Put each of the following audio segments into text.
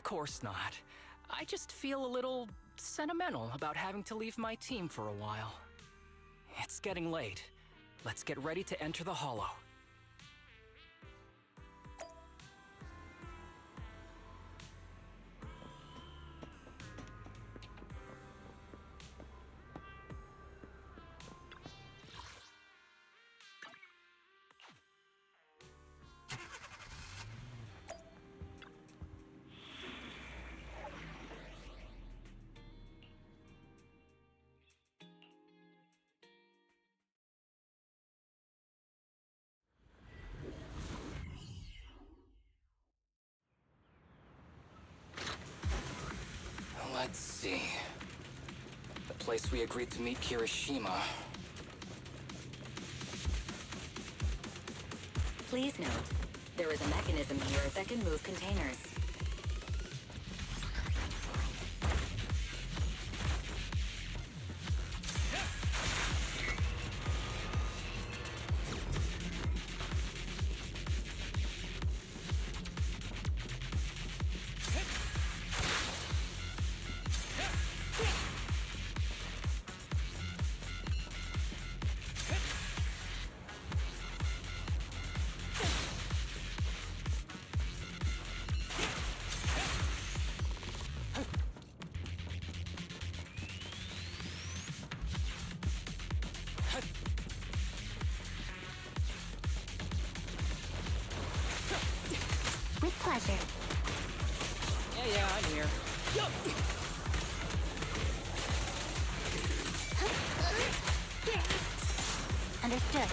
course not. I just feel a little sentimental about having to leave my team for a while. It's getting late. Let's get ready to enter the Hollow. Let's see. The place we agreed to meet Kirishima. Please note, there is a mechanism here that can move containers. With pleasure. Yeah, I'm here. Understood.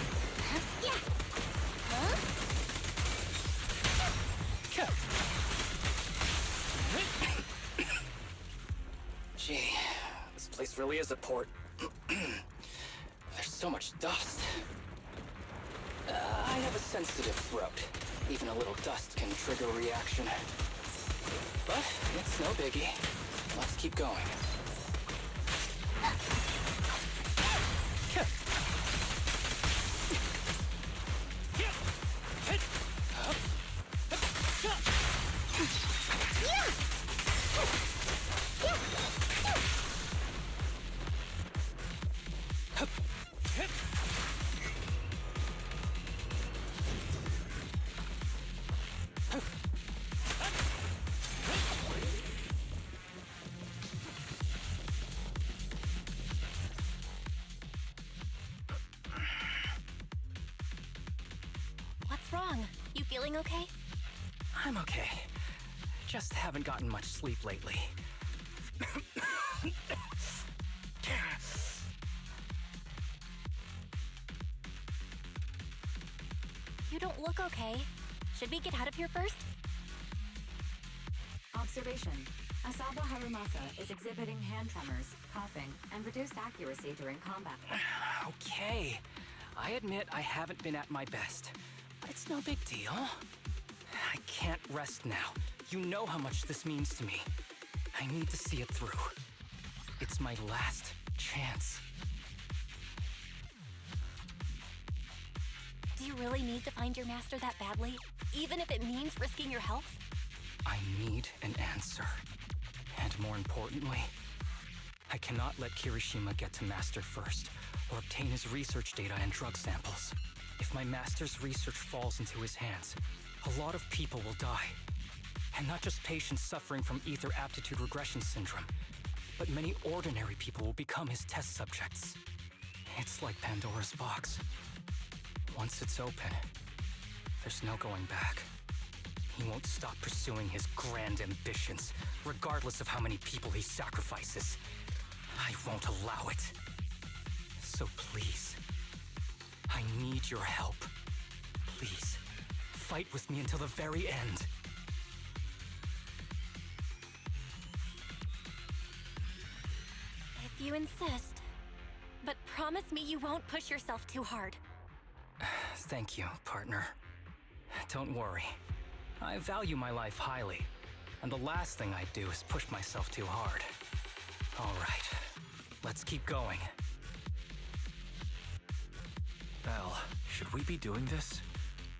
Yeah. Gee, this place really is a port. There's so much dust. I have a sensitive throat. Even a little dust can trigger a reaction. But it's no biggie. Let's keep going. What's wrong? You feeling okay? I'm okay. Just haven't gotten much sleep lately. You don't look okay. Should we get out of here first? Observation. Asaba Harumasa is exhibiting hand tremors, coughing, and reduced accuracy during combat. Okay. I admit I haven't been at my best. But it's no big deal. I can't rest now. You know how much this means to me. I need to see it through. It's my last chance. Do you really need to find your master that badly? Even if it means risking your health? I need an answer. And more importantly, I cannot let Kirishima get to Master first, or obtain his research data and drug samples. If my Master's research falls into his hands, a lot of people will die. And not just patients suffering from ether aptitude regression syndrome, but many ordinary people will become his test subjects. It's like Pandora's box. Once it's open, there's no going back. He won't stop pursuing his grand ambitions, regardless of how many people he sacrifices. I won't allow it. So please, I need your help. Please, fight with me until the very end. If you insist. But promise me you won't push yourself too hard. Thank you, partner. Don't worry. I value my life highly, and the last thing I do is push myself too hard. All right, let's keep going. Belle, should we be doing this?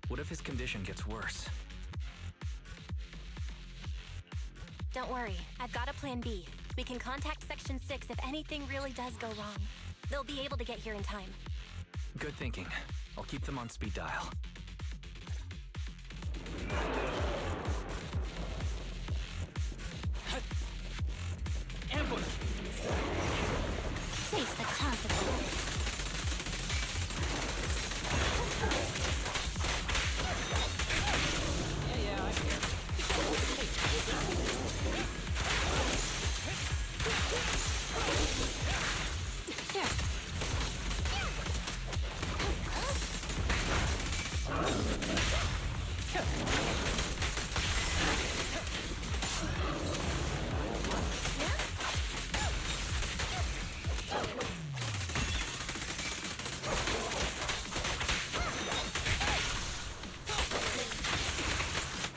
What if his condition gets worse? Don't worry, I've got a plan B. We can contact Section 6 if anything really does go wrong. They'll be able to get here in time. Good thinking. I'll keep them on speed dial. Ambush! Face the consequences. Yeah, I'm here. Sure.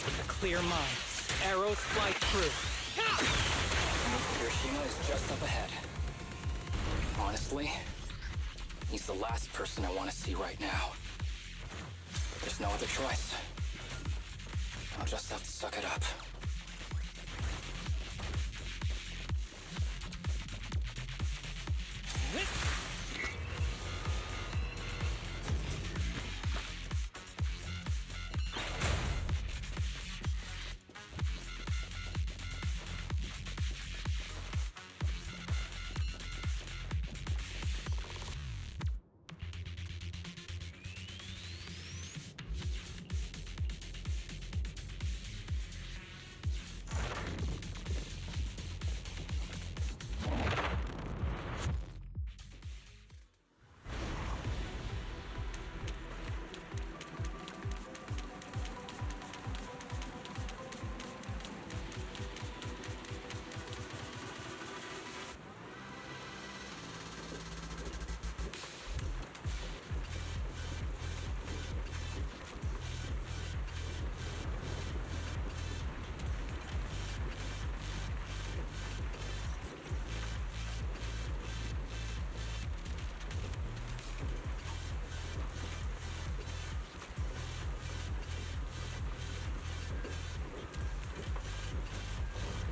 With a clear mind, arrows fly true. Hiroshima is just up ahead. Honestly, he's the last person I want to see right now. But there's no other choice. I'll just have to suck it up.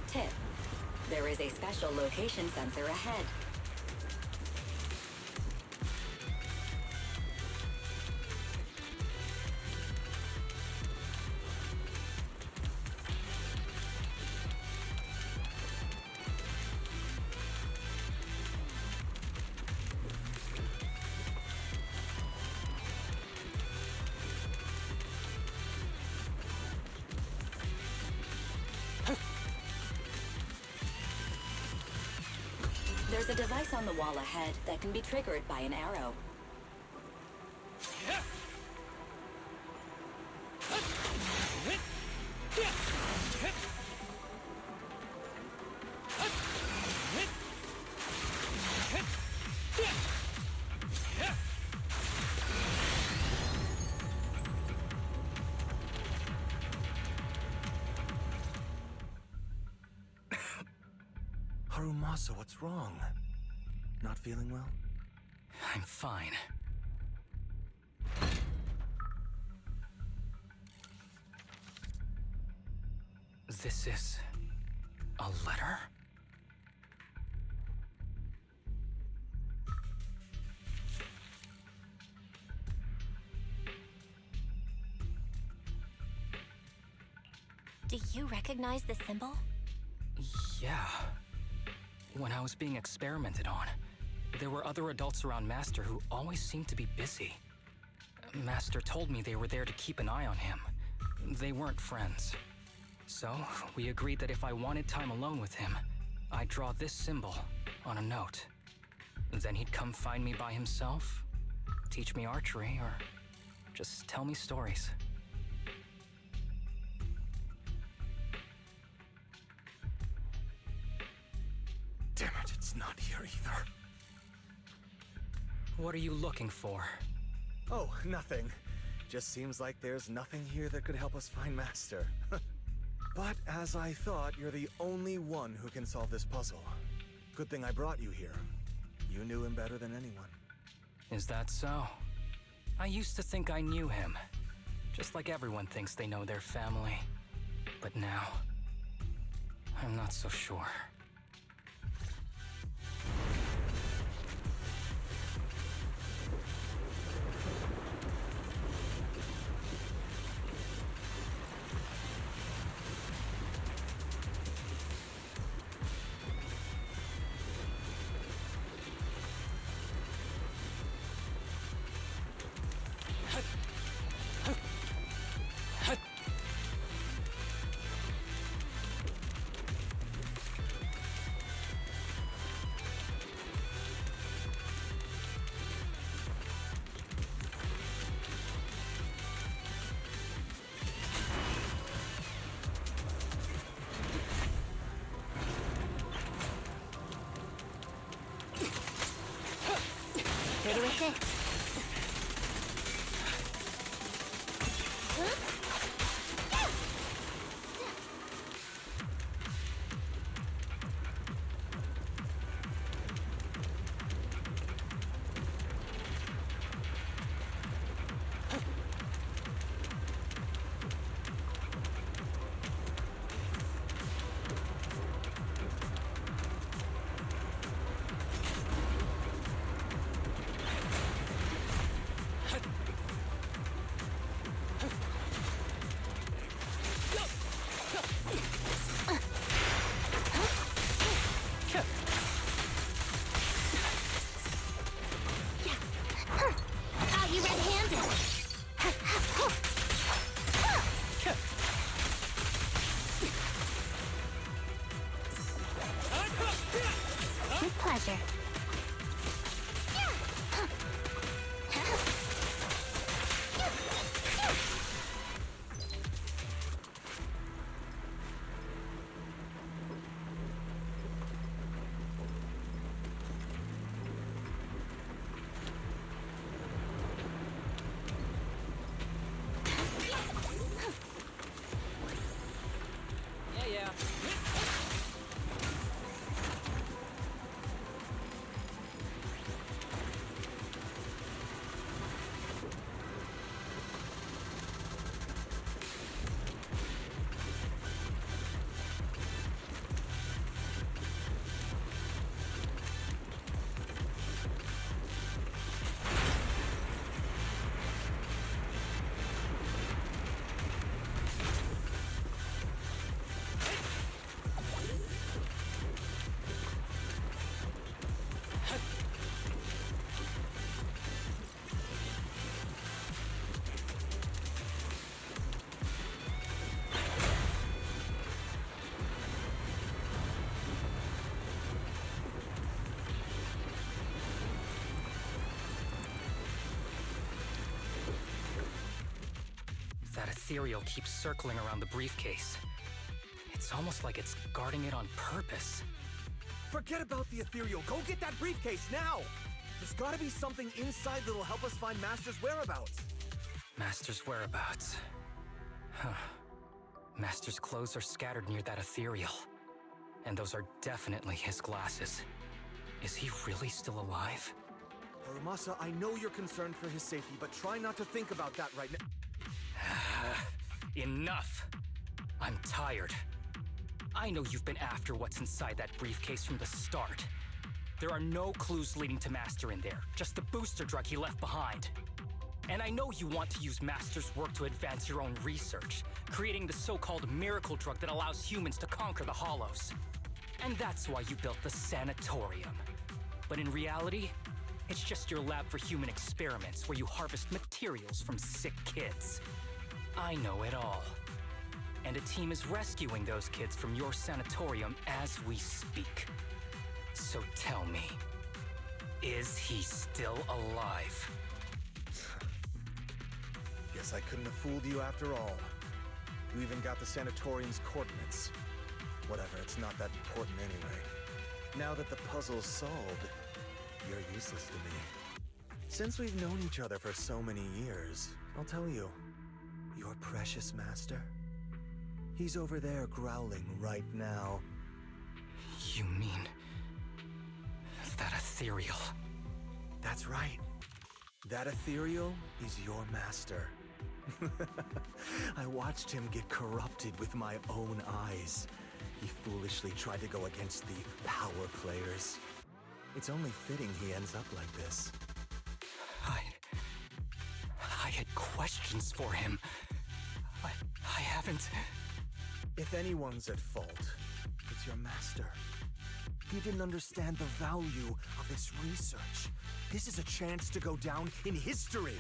Tip. There is a special location sensor ahead. There's a device on the wall ahead that can be triggered by an arrow. Harumasa, what's wrong? Not feeling well? I'm fine. This is a letter? Do you recognize the symbol? Yeah. When I was being experimented on, there were other adults around Master who always seemed to be busy. Master told me they were there to keep an eye on him. They weren't friends. So, we agreed that if I wanted time alone with him, I'd draw this symbol on a note. Then he'd come find me by himself, teach me archery, or just tell me stories. Damn it, it's not here either. What are you looking for? Oh, nothing. Just seems like there's nothing here that could help us find Master. But as I thought, you're the only one who can solve this puzzle. Good thing I brought you here. You knew him better than anyone. Is that so? I used to think I knew him. Just like everyone thinks they know their family. But now, I'm not so sure. Ready with this. You red-handed. With pleasure. That ethereal keeps circling around the briefcase. It's almost like it's guarding it on purpose. Forget about the ethereal. Go get that briefcase now! There's gotta be something inside that'll help us find Master's whereabouts. Master's whereabouts. Huh. Master's clothes are scattered near that ethereal. And those are definitely his glasses. Is he really still alive? Harumasa, I know you're concerned for his safety, but try not to think about that right now. Enough! I'm tired. I know you've been after what's inside that briefcase from the start. There are no clues leading to Master in there, just the booster drug he left behind. And I know you want to use Master's work to advance your own research, creating the so-called miracle drug that allows humans to conquer the Hollows. And that's why you built the sanatorium. But in reality, it's just your lab for human experiments where you harvest materials from sick kids. I know it all. And a team is rescuing those kids from your sanatorium as we speak. So tell me, is he still alive? Guess I couldn't have fooled you after all. You even got the sanatorium's coordinates. Whatever, it's not that important anyway. Now that the puzzle's solved, you're useless to me. Since we've known each other for so many years, I'll tell you, your precious master, he's over there growling right now. You mean that ethereal? That's right. That ethereal is your master. I watched him get corrupted with my own eyes. He foolishly tried to go against the power players. It's only fitting he ends up like this. I had questions for him. I haven't... If anyone's at fault, it's your master. He didn't understand the value of this research. This is a chance to go down in history.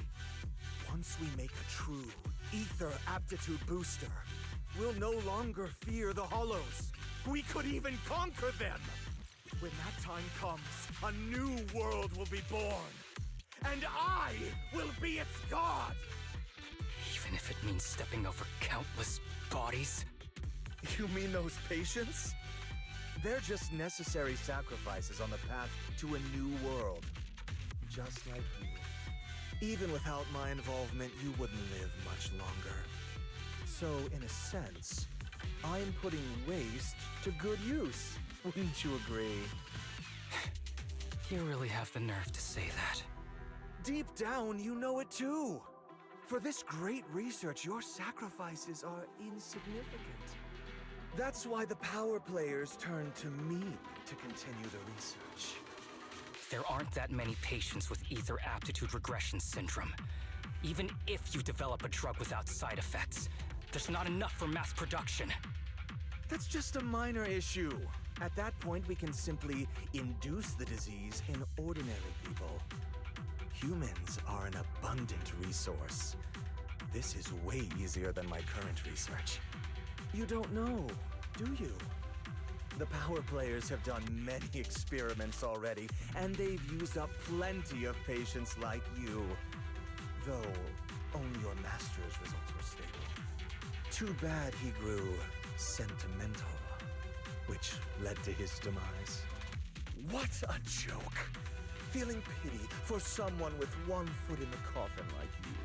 Once we make a true ether aptitude booster, we'll no longer fear the Hollows. We could even conquer them. When that time comes, a new world will be born. And I will be its god! Even if it means stepping over countless bodies? You mean those patients? They're just necessary sacrifices on the path to a new world. Just like you. Even without my involvement, you wouldn't live much longer. So, in a sense, I'm putting waste to good use. Wouldn't you agree? You really have the nerve to say that. Deep down, you know it too. For this great research, your sacrifices are insignificant. That's why the power players turn to me to continue the research. There aren't that many patients with ether aptitude regression syndrome. Even if you develop a drug without side effects, there's not enough for mass production. That's just a minor issue. At that point, we can simply induce the disease in ordinary people. Humans are an abundant resource. This is way easier than my current research. You don't know, do you? The power players have done many experiments already, and they've used up plenty of patients like you. Though, only your master's results were stable. Too bad he grew sentimental, which led to his demise. What a joke! Feeling pity for someone with one foot in the coffin like you.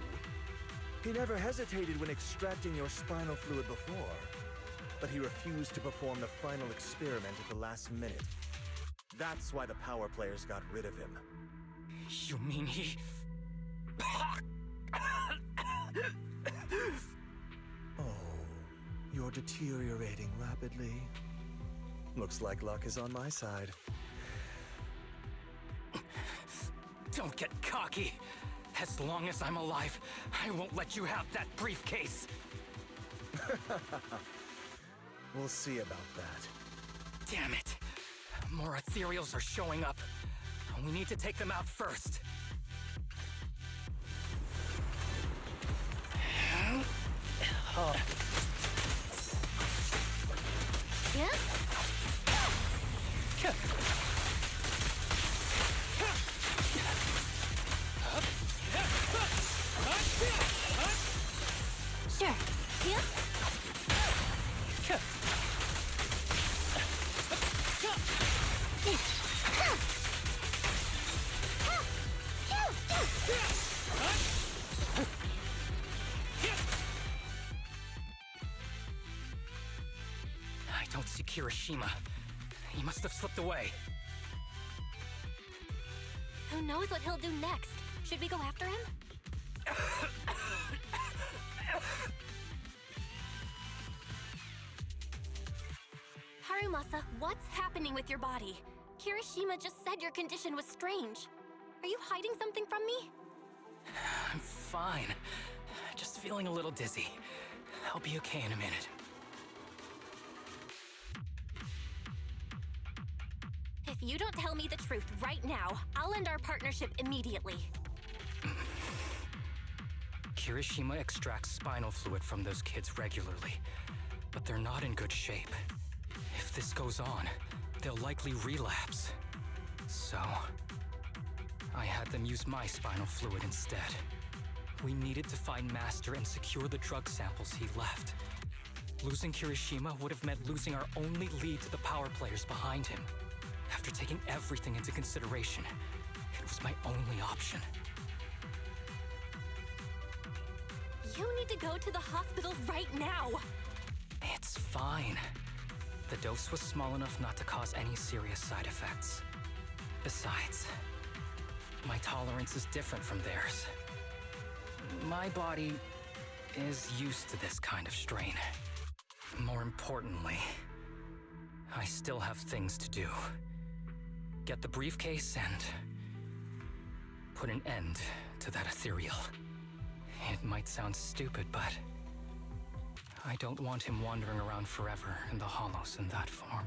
He never hesitated when extracting your spinal fluid before, but he refused to perform the final experiment at the last minute. That's why the power players got rid of him. You mean he... Oh, you're deteriorating rapidly. Looks like luck is on my side. Don't get cocky. As long as I'm alive, I won't let you have that briefcase. We'll see about that. Damn it. More ethereals are showing up. We need to take them out first. Yeah? Sure. Yeah? I don't see Kirishima. He must have slipped away. Who knows what he'll do next? Should we go after him? Harumasa, what's happening with your body? Kirishima just said your condition was strange. Are you hiding something from me? I'm fine. Just feeling a little dizzy. I'll be okay in a minute. If you don't tell me the truth right now, I'll end our partnership immediately. Kirishima extracts spinal fluid from those kids regularly, but they're not in good shape. If this goes on, they'll likely relapse. So, I had them use my spinal fluid instead. We needed to find Master and secure the drug samples he left. Losing Kirishima would have meant losing our only lead to the power players behind him. After taking everything into consideration, it was my only option. You need to go to the hospital right now! It's fine. The dose was small enough not to cause any serious side effects. Besides, my tolerance is different from theirs. My body is used to this kind of strain. More importantly, I still have things to do. Get the briefcase and put an end to that ethereal. It might sound stupid, but I don't want him wandering around forever in the hollows in that form.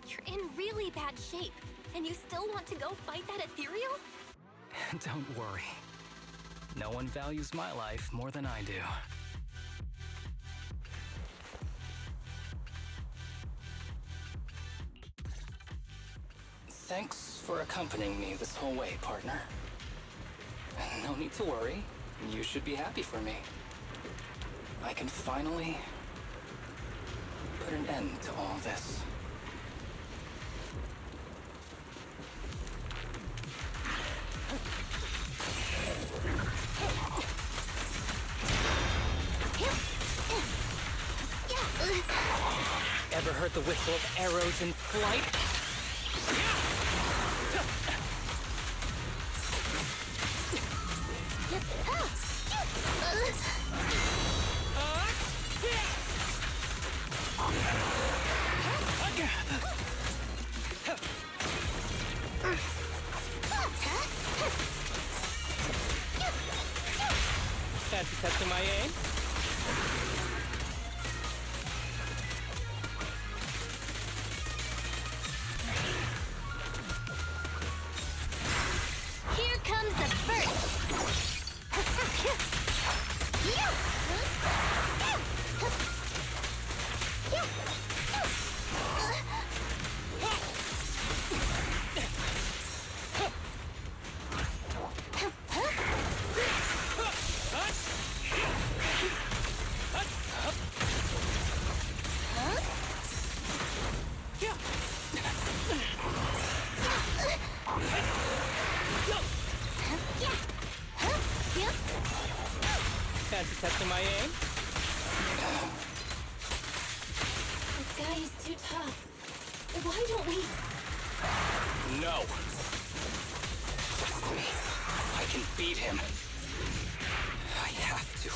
You're in really bad shape, and you still want to go fight that ethereal? Don't worry. No one values my life more than I do. Thanks for accompanying me this whole way, partner. No need to worry. You should be happy for me. I can finally put an end to all this. Ever heard the whistle of arrows in flight? Fancy testing my aim? Here comes the first! Fancy testing my aim? This guy is too tough. Why don't we... No. Trust me. I can beat him. I have to.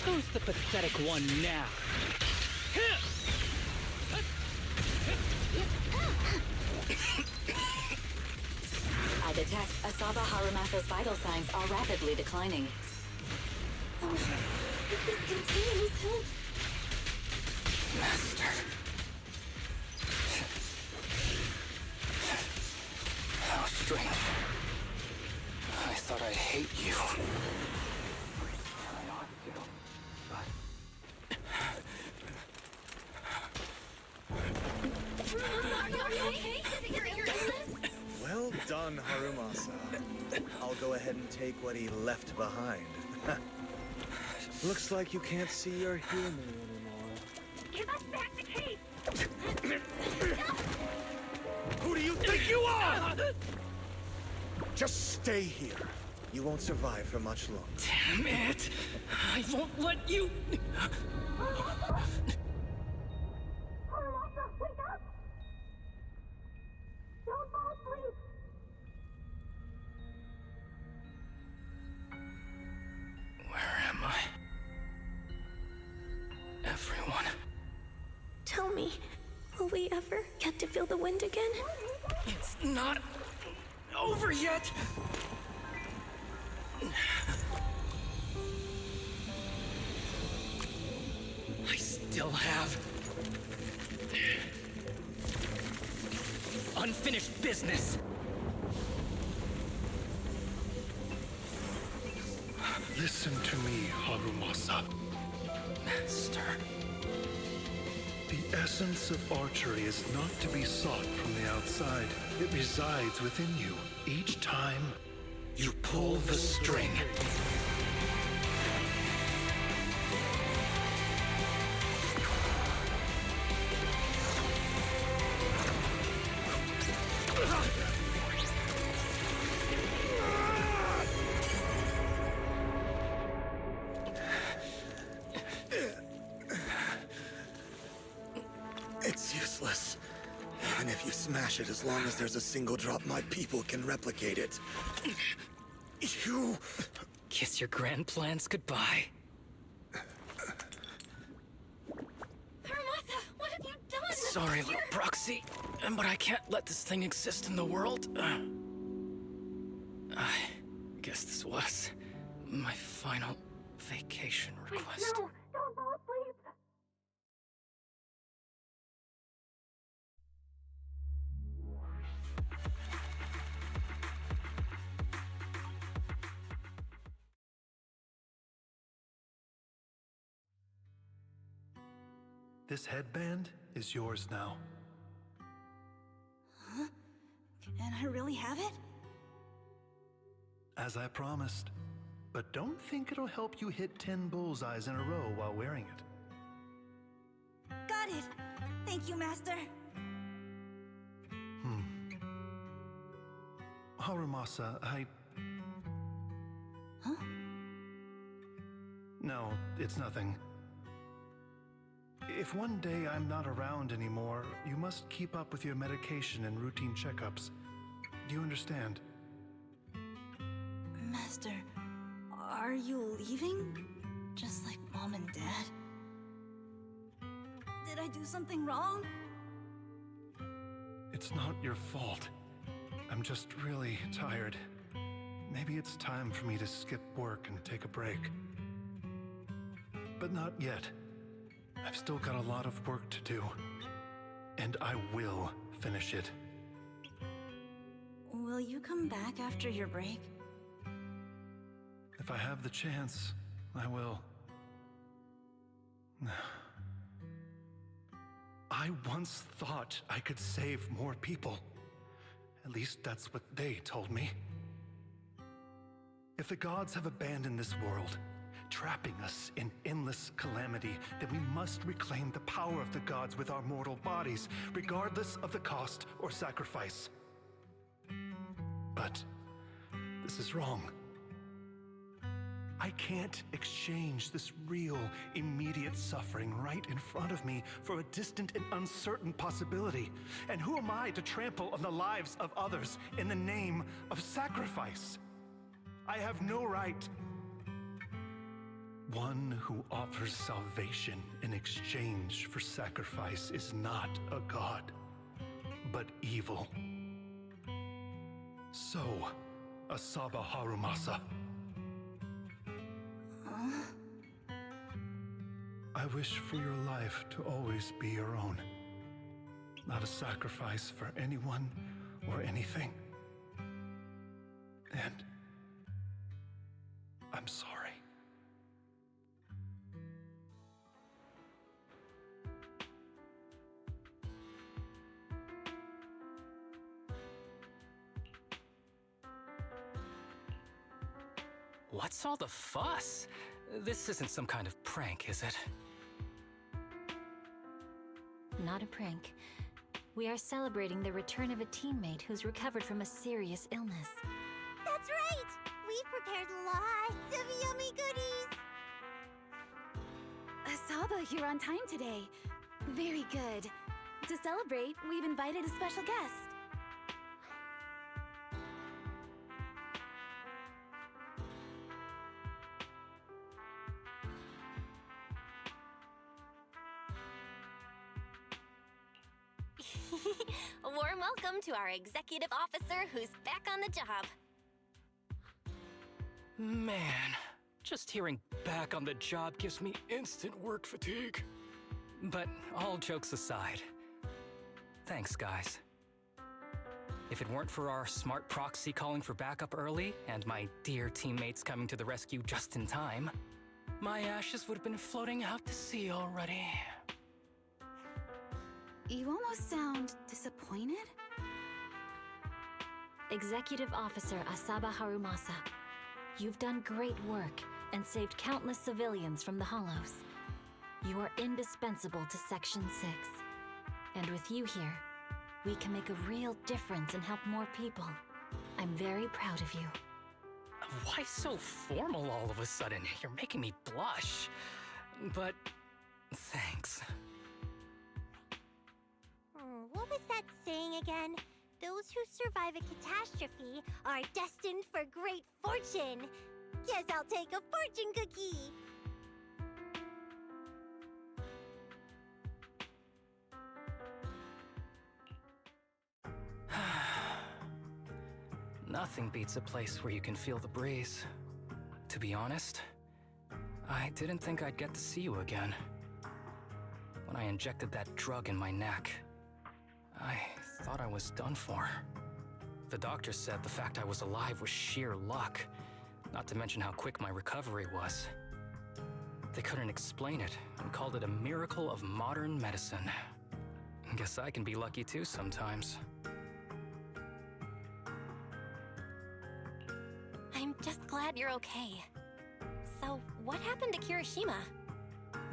Who's the pathetic one now? I detect Asaba Harumasa's vital signs are rapidly declining. If this continues, help! Master. How strange. I thought I'd hate you. I ought to, Are you okay? Is it your illness? Well done, Harumasa. I'll go ahead and take what he left behind. Looks like you can't see or hear me anymore. Give us back the cape! Who do you think you are? Just stay here. You won't survive for much longer. Damn it! I won't let you... Harumasa, wake up! Don't fall asleep! Where am I? Everyone. Tell me, will we ever get to feel the wind again? It's not over yet! I still have unfinished business. Listen to me, Harumasa. Master. The essence of archery is not to be sought from the outside. It resides within you. Each time You pull the string. It's useless. And if you smash it, as long as there's a single drop, my people can replicate it. You... Kiss your grand plans goodbye. Harumasa, what have you done? Sorry, little proxy, but I can't let this thing exist in the world. I guess this was my final vacation request. No, don't fall asleep. This headband is yours now. Huh? Can I really have it? As I promised. But don't think it'll help you hit 10 bullseyes in a row while wearing it. Got it. Thank you, Master. Harumasa, Huh? No, it's nothing. If one day I'm not around anymore, you must keep up with your medication and routine checkups. Do you understand? Master, are you leaving? Just like Mom and Dad? Did I do something wrong? It's not your fault. I'm just really tired. Maybe it's time for me to skip work and take a break. But not yet. I've still got a lot of work to do. And I will finish it. Will you come back after your break? If I have the chance, I will. I once thought I could save more people. At least that's what they told me. If the gods have abandoned this world, trapping us in endless calamity, then we must reclaim the power of the gods with our mortal bodies, regardless of the cost or sacrifice. But this is wrong. I can't exchange this real, immediate suffering right in front of me for a distant and uncertain possibility. And who am I to trample on the lives of others in the name of sacrifice? I have no right. One who offers salvation in exchange for sacrifice is not a god, but evil. So, Asaba Harumasa. I wish for your life to always be your own. Not a sacrifice for anyone or anything. And I'm sorry. What's all the fuss? This isn't some kind of prank, is it? Not a prank. We are celebrating the return of a teammate who's recovered from a serious illness. That's right! We've prepared lots of yummy goodies! Asaba, you're on time today. Very good. To celebrate, we've invited a special guest. A warm welcome to our executive officer who's back on the job. Man, just hearing back on the job gives me instant work fatigue. But all jokes aside, thanks, guys. If it weren't for our smart proxy calling for backup early and my dear teammates coming to the rescue just in time, my ashes would have been floating out to sea already. You almost sound disappointed? Executive Officer Asaba Harumasa, you've done great work and saved countless civilians from the Hollows. You are indispensable to Section 6. And with you here, we can make a real difference and help more people. I'm very proud of you. Why so formal all of a sudden? You're making me blush. But thanks. was that saying again? Those who survive a catastrophe are destined for great fortune. Guess I'll take a fortune cookie. Nothing beats a place where you can feel the breeze. To be honest, I didn't think I'd get to see you again. When I injected that drug in my neck, I thought I was done for. The doctor said the fact I was alive was sheer luck, not to mention how quick my recovery was. They couldn't explain it and called it a miracle of modern medicine. Guess I can be lucky too sometimes. I'm just glad you're okay. So, what happened to Kirishima?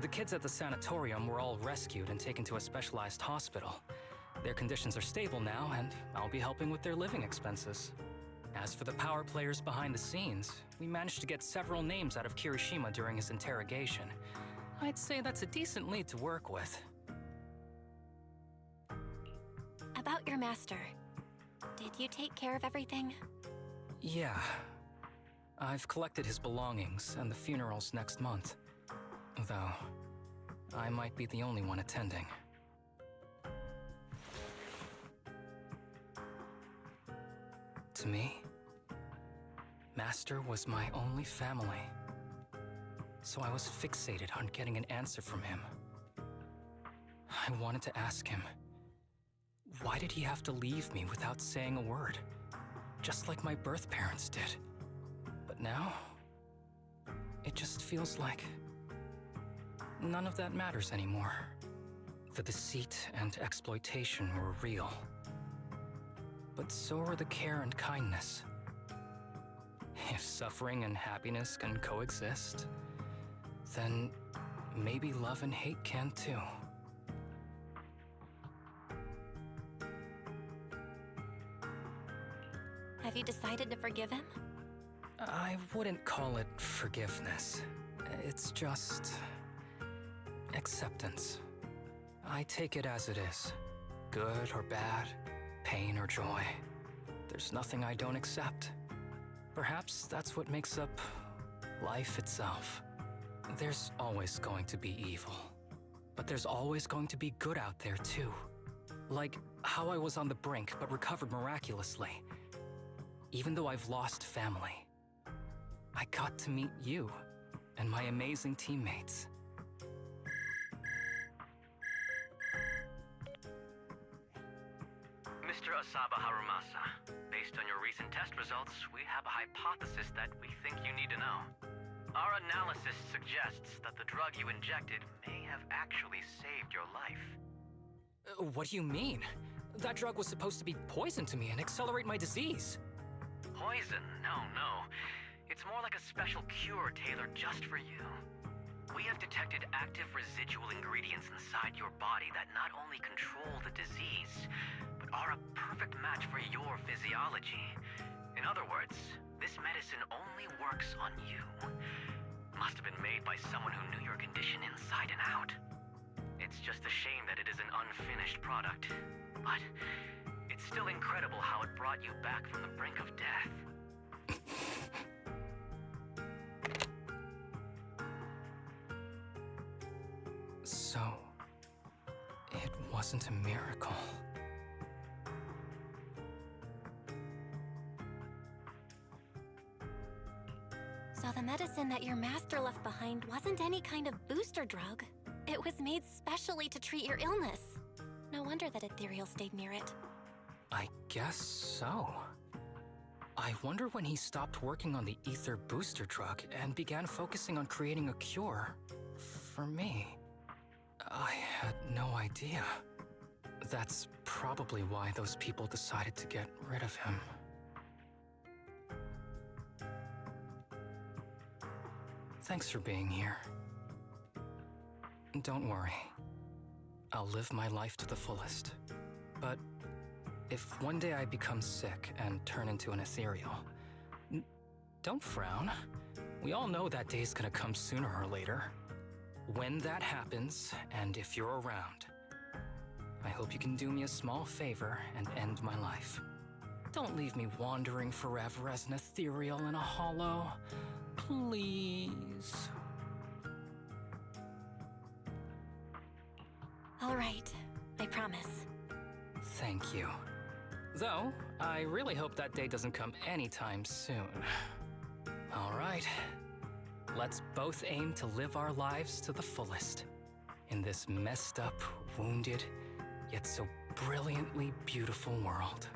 The kids at the sanatorium were all rescued and taken to a specialized hospital. Their conditions are stable now, and I'll be helping with their living expenses. As for the power players behind the scenes, we managed to get several names out of Kirishima during his interrogation. I'd say that's a decent lead to work with. About your master. Did you take care of everything? Yeah. I've collected his belongings, and the funeral's next month. Though, I might be the only one attending. To me, Master was my only family. So I was fixated on getting an answer from him. I wanted to ask him, why did he have to leave me without saying a word? Just like my birth parents did. But now, it just feels like none of that matters anymore. The deceit and exploitation were real. But so are the care and kindness. If suffering and happiness can coexist, then maybe love and hate can too. Have you decided to forgive him? I wouldn't call it forgiveness. It's just acceptance. I take it as it is. Good or bad, pain or joy. There's nothing I don't accept. Perhaps that's what makes up life itself. There's always going to be evil. But there's always going to be good out there too. Like how I was on the brink but recovered miraculously. Even though I've lost family, I got to meet you and my amazing teammates. Mr. Asaba Harumasa, based on your recent test results, we have a hypothesis that we think you need to know. Our analysis suggests that the drug you injected may have actually saved your life. What do you mean? That drug was supposed to be poison to me and accelerate my disease. Poison? No. It's more like a special cure tailored just for you. We have detected active residual ingredients inside your body that not only control the disease, but are a perfect match for your physiology. In other words, this medicine only works on you. Must have been made by someone who knew your condition inside and out. It's just a shame that it is an unfinished product, but it's still incredible how it brought you back from the brink of death. So, it wasn't a miracle. So the medicine that your master left behind wasn't any kind of booster drug. It was made specially to treat your illness. No wonder that Ethereal stayed near it. I guess so. I wonder when he stopped working on the ether booster drug and began focusing on creating a cure for me. I had no idea. That's probably why those people decided to get rid of him. Thanks for being here. Don't worry. I'll live my life to the fullest. But if one day I become sick and turn into an ethereal, don't frown. We all know that day's gonna come sooner or later. When that happens, and if you're around, I hope you can do me a small favor and end my life. Don't leave me wandering forever as an ethereal in a hollow. Please. All right, I promise. Thank you. Though, I really hope that day doesn't come anytime soon. All right. Let's both aim to live our lives to the fullest. In this messed up, wounded, yet so brilliantly beautiful world.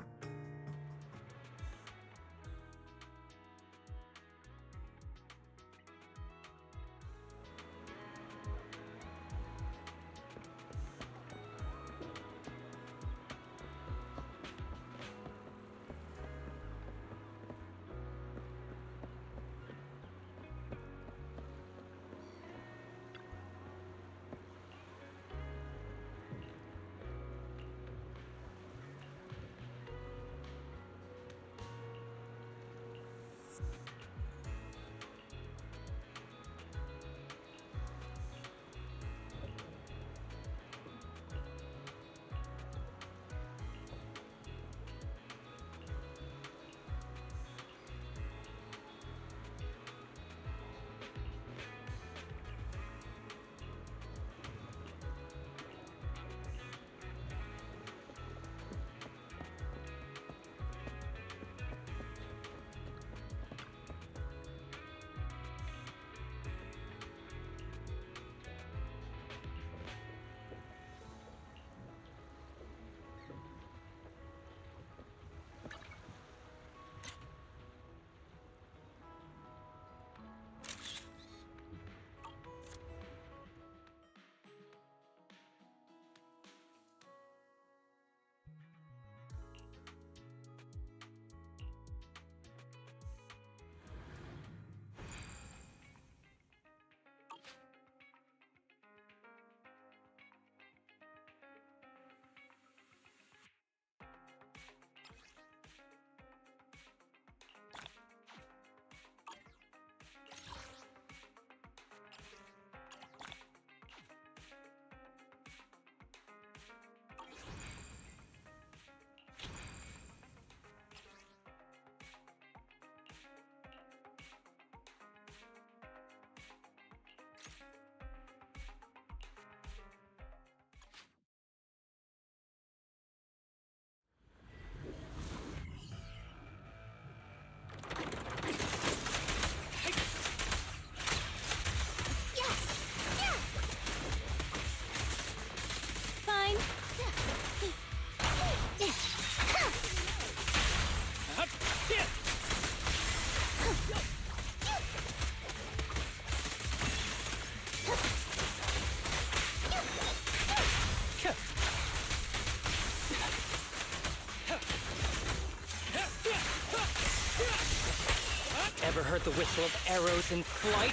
Ever heard the whistle of arrows in flight?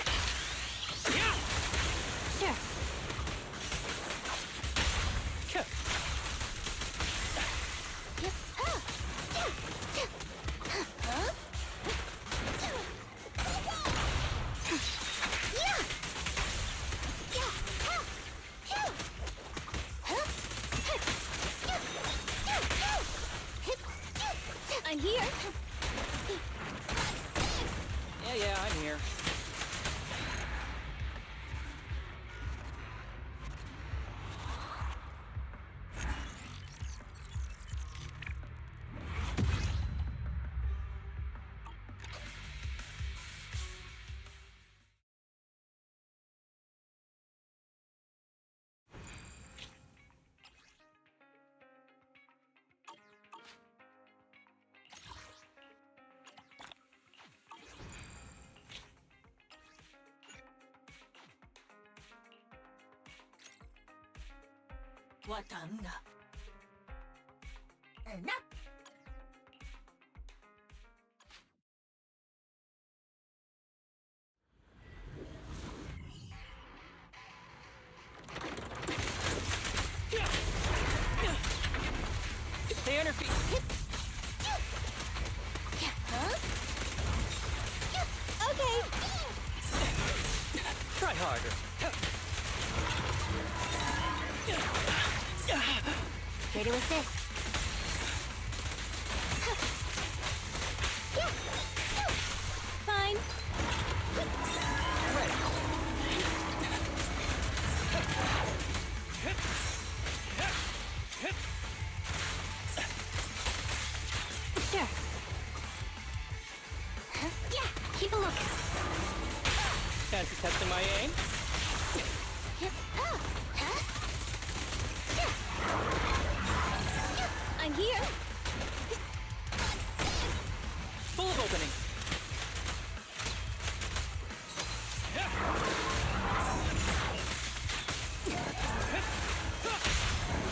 Sure. I'm here. Yeah, I'm here. Watanga. Enough. Stay on your feet. Okay. Try harder. Here to assist. Fine. Sure. Yeah, keep a look. Fancy testing my aim? I'm here. Full of opening.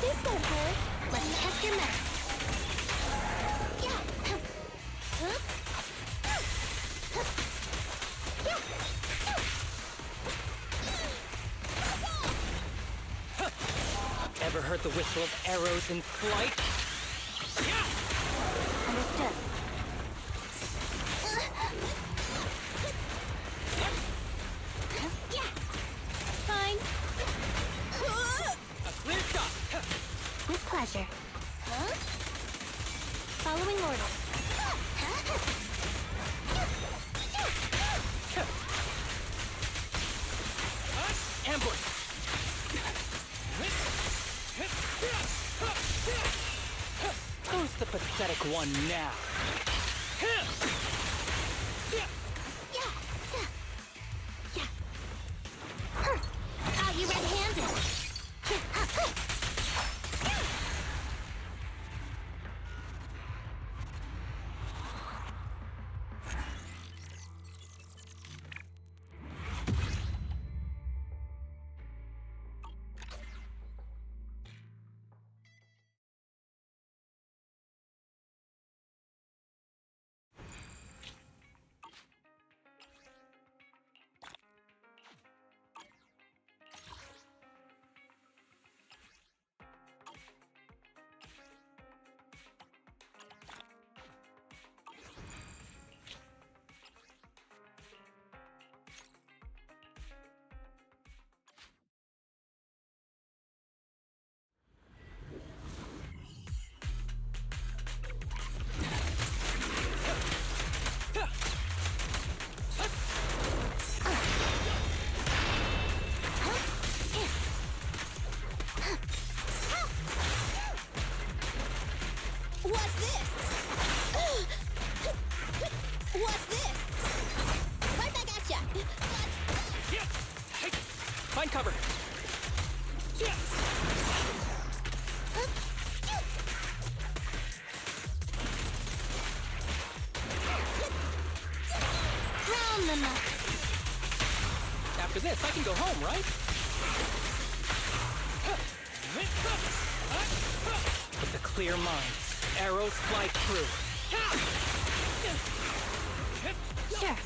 This won't hurt. Let's test your mess. Ever heard the whistle of arrows in flight? Understood. Fine. A clear shot. With pleasure. Following orders. Ambush. Who's the pathetic one now? Out you red-handed. What's this? What's this? Right back at ya. Find cover. Round them up. After this, I can go home, right? With a clear mind, arrows fly through. Sure.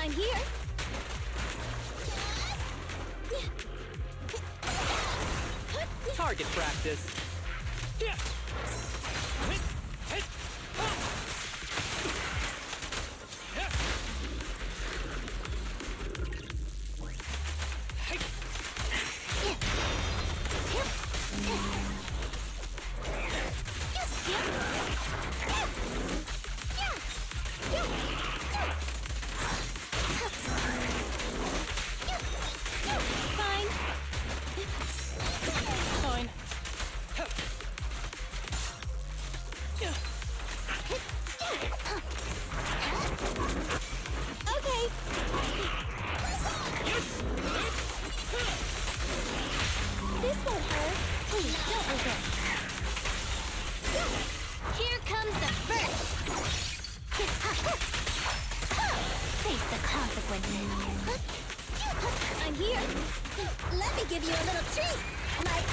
I'm here. Target practice. Fine. Fine. Okay. This won't hurt. Please, don't resist. Here comes the first. Face the consequences. I'm here. Let me give you a little treat. Like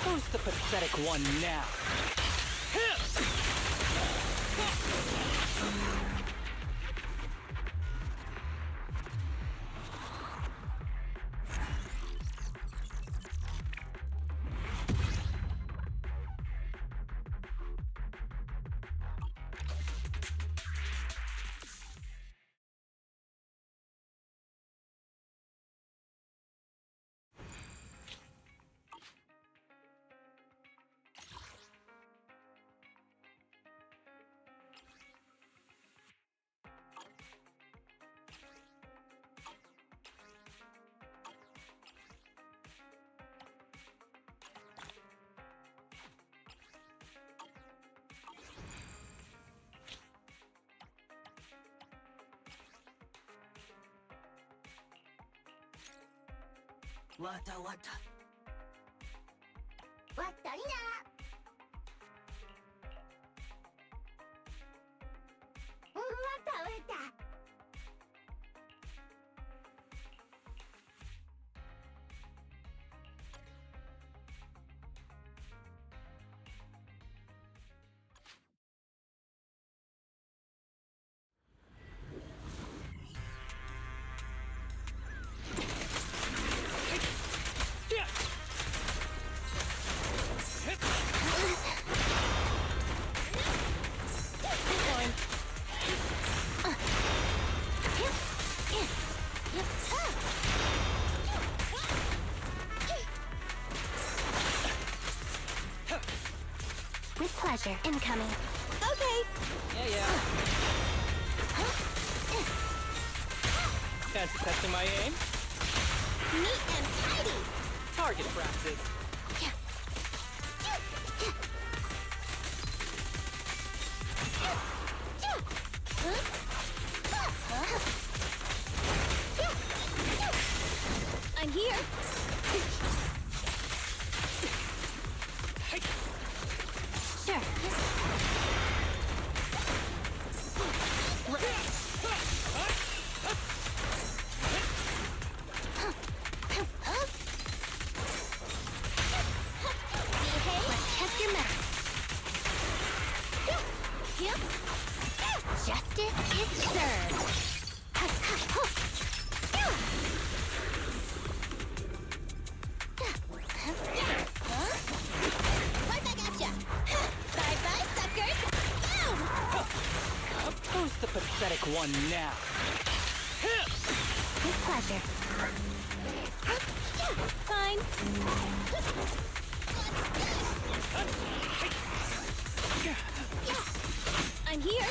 Who's the pathetic one now? Wata wata. Watarina. Wata wata. With pleasure. Incoming. Okay. Yeah. Fancy testing my aim? Neat and tidy. Target practice. I'm here. Sure. Let's test your mettle. Justice is served. Right back at ya. Bye-bye, suckers. Boom! Who's the pathetic one now? With pleasure. Fine. I'm here.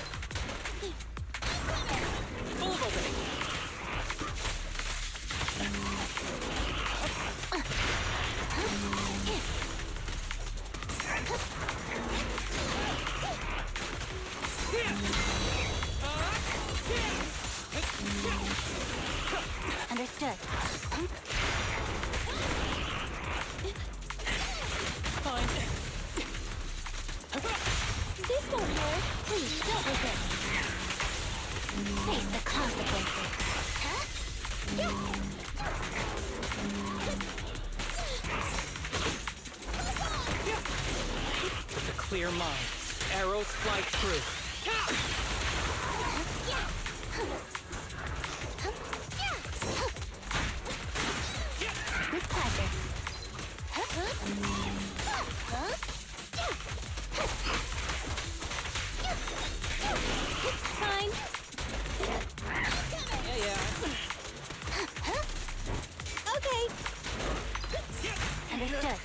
Full of opening. Understood. Fine. This won't hurt. Please don't resist. Face the consequences. With a clear mind, arrows fly true. With pleasure. Fine. Yeah. Okay. Understood.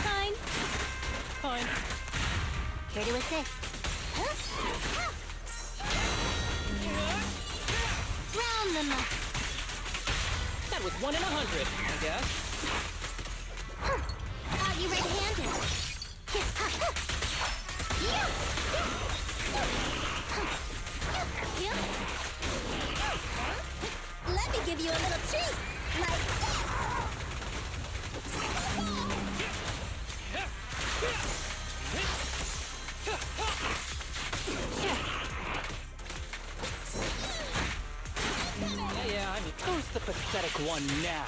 Fine. Fine. Here to assist. Round them up. That was 1 in 100, I guess. Are you red-handed? Let me give you a little treat, like this. Yeah, I mean, who's the pathetic one now?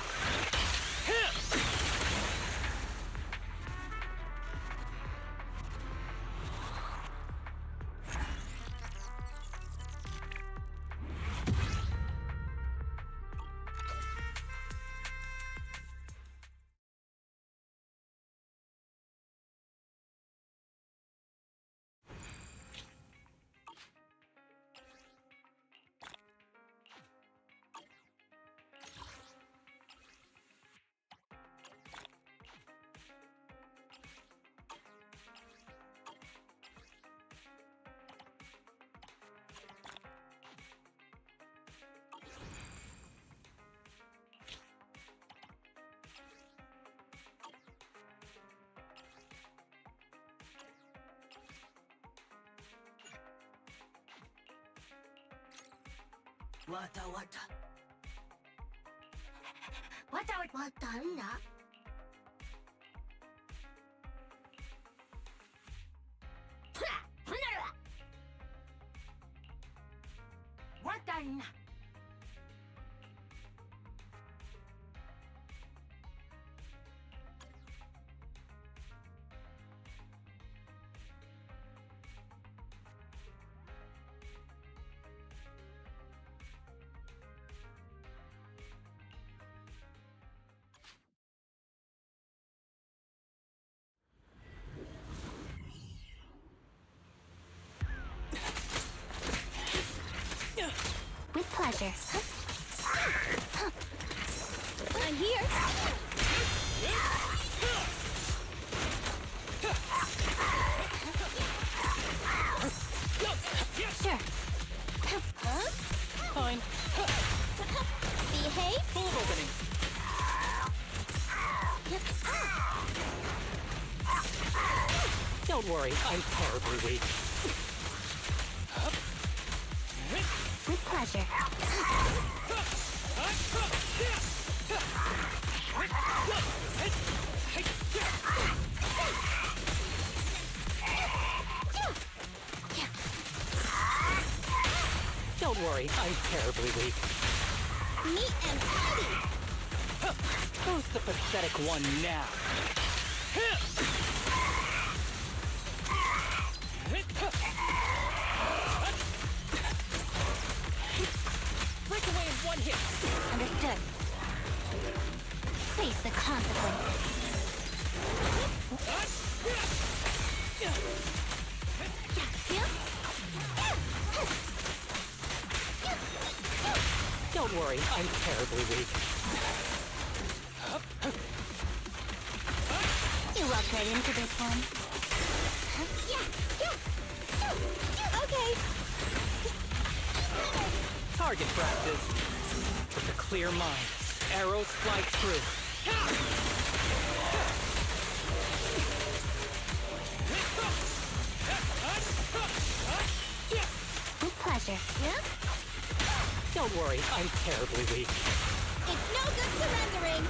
Wata wata. With pleasure. I'm here. Sure. Fine. Behave. Full of opening. Don't worry, I'm terribly weak. With pleasure. Don't worry, I'm terribly weak. Neat and tidy. Who's the pathetic one now? Break away in one hit! Understood. Face the consequences. Don't worry, I'm terribly weak. You walked right into this one. Okay. Target practice. With a clear mind, arrows fly true. With pleasure. Yeah? Don't worry, I'm terribly weak. It's no good surrendering.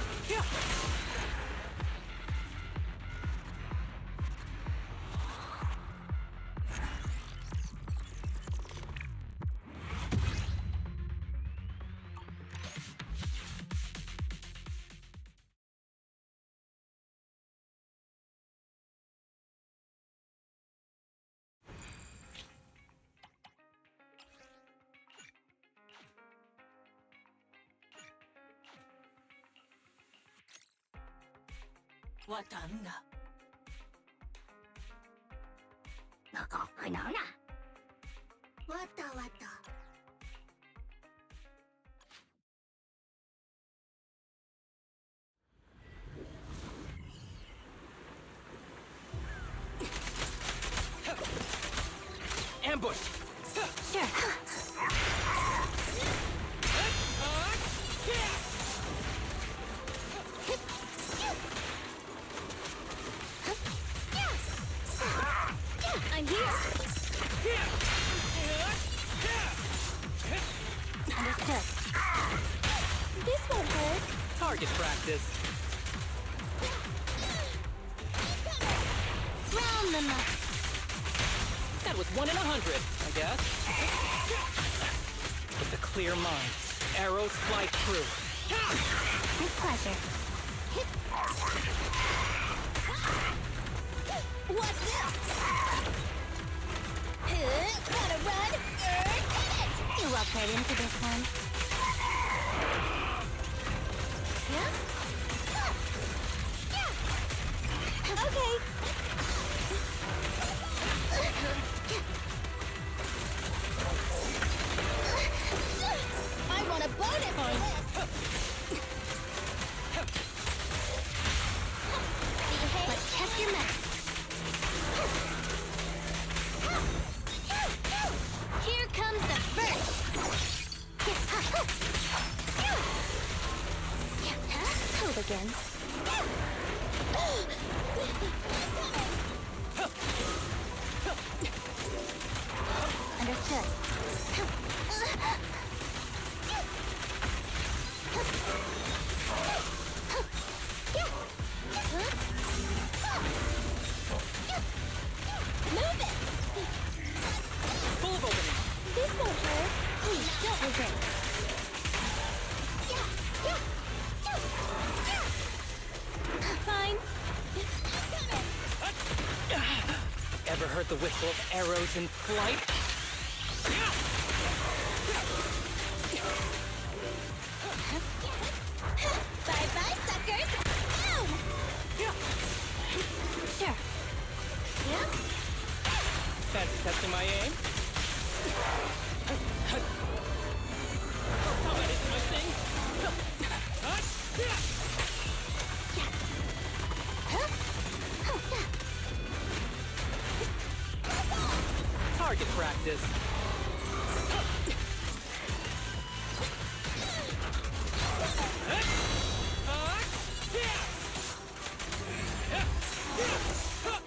Ambush! Sure. I'm here. Understood. This won't hurt. Target practice. Round them up. That was 1 in 100, I guess. With a clear mind, arrows fly true. With pleasure. What's this? Gotta run. You walked right into this one. Yeah? Okay. I want a bonus for this. But check your mouth. Here comes the first. Hold again. Understood. heard the whistle of arrows in flight? Bye-bye, suckers! Boom! Sure. Yeah? Fancy testing my aim? Oh, that isn't my thing. Target practice.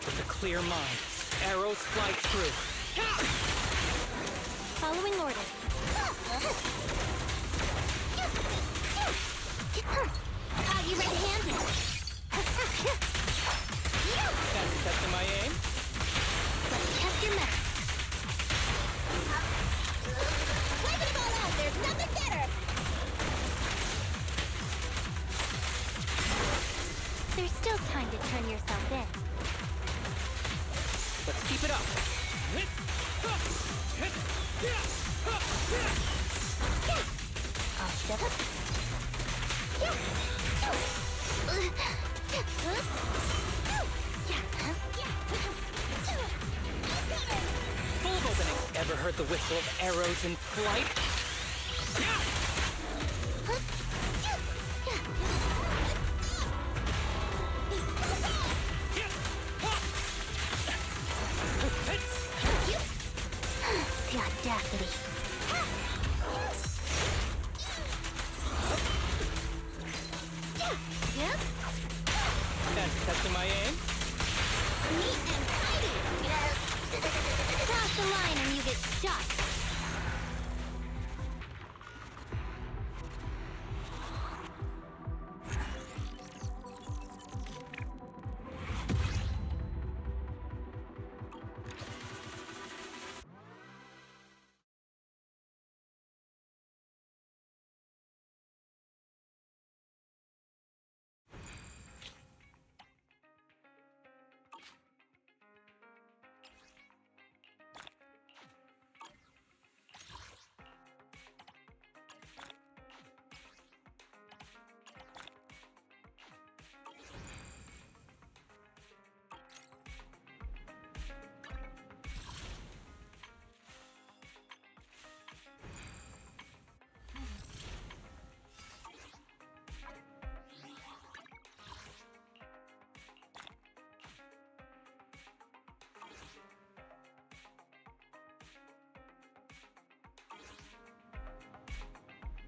With a clear mind, arrows fly true. Following order. Are you red-handed? Fancy testing my aim? Let's test your math. Wipe it all out! There's nothing better! There's still time to turn yourself in. Let's keep it up. I'll shut up. Full of opening. Ever heard the whistle of arrows in flight? The audacity.